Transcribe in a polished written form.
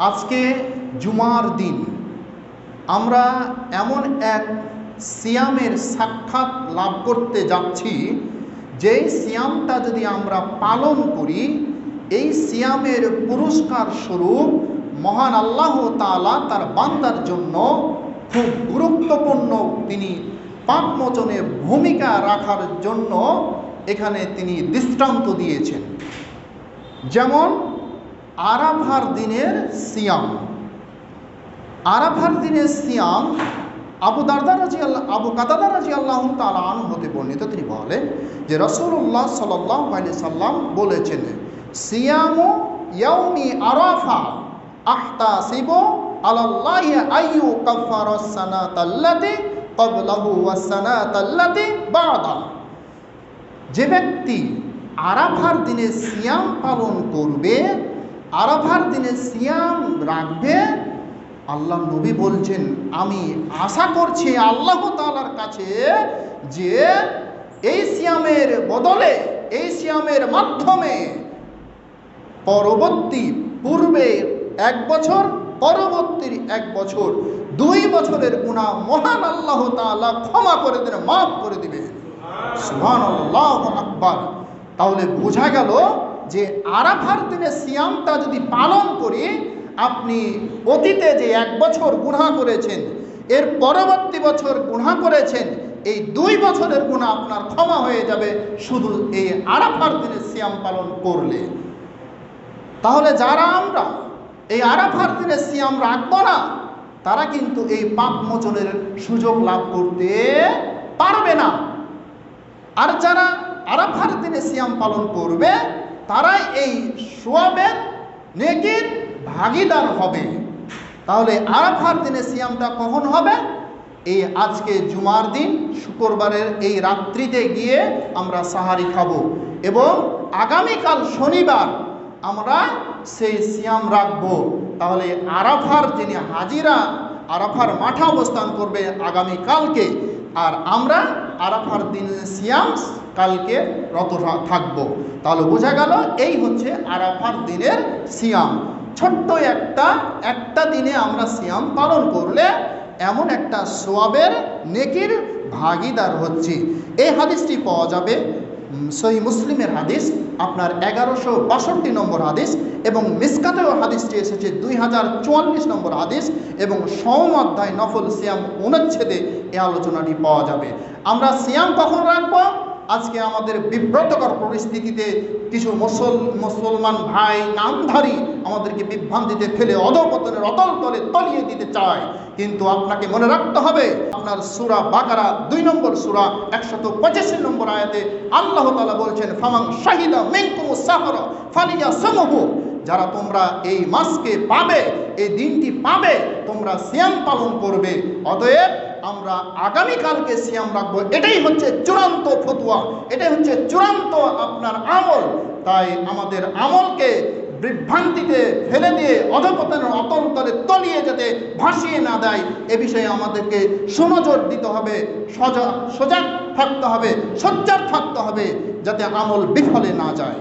আজকে জুমার দিন আমরা এমন এক সিয়ামের সাক্ষাৎ লাভ করতে যাচ্ছি, যেই সিয়ামটা যদি আমরা পালন করি, এই সিয়ামের পুরস্কার স্বরূপ মহান আল্লাহ তাআলা তার বান্দার জন্য খুব গুরুত্বপূর্ণ তিনি পাপমোচনে ভূমিকা রাখার জন্য এখানে তিনি দৃষ্টান্ত দিয়েছেন। যেমন আরাফার দিনের সিয়াম। আরাফার দিনের সিয়াম আবু কাতাদা রাদিয়াল্লাহু তাআলা আনহু হতে বর্ণিত। তিনি বলেন যে রাসূলুল্লাহ সাল্লাল্লাহু আলাইহি সাল্লাম বলেছেন, সিয়ামু ইয়াউমি আরাফা আহতাসিবু আলাল্লাহি আইয়ু কাফফারাস সানাতাল্লাতী ক্বাবলাহু ওয়াস সানাতাল্লাতী বা'দা। যে ব্যক্তি আরাফার দিনে সিয়াম পালন করবে, আরাফার দিনে সিয়াম রাখবে, আল্লাহ নবী বলছেন আমি আশা করছি আল্লাহ তাআলার কাছে যে এই সিয়ামের বদলে, এই সিয়ামের মাধ্যমে পূর্বে 1 বছর, পরবর্তী 1 বছর, 2 বছরের গুনাহ মহান আল্লাহ তাআলা ক্ষমা করে দেন, মাফ করে দিবেন। সুবহানাল্লাহু আকবার। তাহলে বোঝা গেল যে আরাফার দিনে সিয়ামটা যদি পালন করি, আপনি অতীতে যে 1 বছর গুনাহ করেছেন, এর পরবর্তী বছর গুনাহ করেছেন, এই 2 বছরের গুনাহ আপনার ক্ষমা হয়ে যাবে শুধু এই আরাফার দিনে সিয়াম পালন করলে। তাহলে যারা আমরা এই আরাফার দিনে সিয়াম রাখবো না, তারা কিন্তু এই পাপ মোচনের সুযোগ লাভ করতে পারবে না। আর যারা আরাফার দিনে সিয়াম পালন করবে, তারা এই সওয়াবের নেকির ভাগীদার হবে। তাহলে আরাফার দিনে সিয়ামটা কখন হবে? এই আজকে জুমার দিন শুক্রবারের এই রাত্রিতে গিয়ে আমরা সাহারি খাবো, এবং আগামীকাল শনিবার আমরা সেই সিয়াম রাখবো। তাহলে আরাফার যিনি হাজিরা আরাফার মাঠে অবস্থান করবে আগামীকালকে, আর আমরা আরাফার দিনে সিয়াম কালকে রত থাকবো। তাহলে বোঝা গেল এই হচ্ছে আরাফার দিনের সিয়াম। ছোট্ট একটা দিনে আমরা সিয়াম পালন করলে এমন একটা সওয়াবের নেকির ভাগীদার হচ্ছে। এই হাদিসটি পাওয়া যাবে সহিহ মুসলিমের হাদিস, আপনার 1162 নম্বর হাদিস, এবং মিসকাতেও হাদিসটি এসেছে 2044 নম্বর হাদিস, এবং সওম অধ্যায় নফল সিয়াম অনুচ্ছেদে এই আলোচনাটি পাওয়া যাবে। আমরা সিয়াম কখন রাখবো? আজকে আমাদের বিব্রতকর পরিস্থিতিতে কিছু মুসলমান ভাই নামধারী আমাদেরকে বিভ্রান্তিতে ফেলে অধঃপতনের অতল তলে তলিয়ে দিতে চায়। কিন্তু আপনাকে মনে রাখতে হবে, আপনার সূরা বাকারা 2 নম্বর সূরা 185 নম্বর আয়াতে আল্লাহ তাআলা বলছেন, ফামান শাহিদা মিনকুমুস সাহরা ফালিয়াসমহু। যারা তোমরা এই মাসকে পাবে, এই দিনটি পাবে, তোমরা সিয়াম পালন করবে। অতএব আমরা আগামীকালকে সিয়াম রাখবো। এটাই হচ্ছে চূড়ান্ত ফতোয়া, এটাই হচ্ছে চূড়ান্ত আপনার আমল। তাই আমাদের আমলকে বিভ্রান্তিতে ফেলে দিয়ে অধঃপতনের অতল তলে তলিয়ে যেতে ভাসিয়ে না দেয়, এ বিষয়ে আমাদেরকে সুনজর দিতে হবে, সজাগ থাকতে হবে, সোচ্চার থাকতে হবে, যাতে আমল বিফলে না যায়।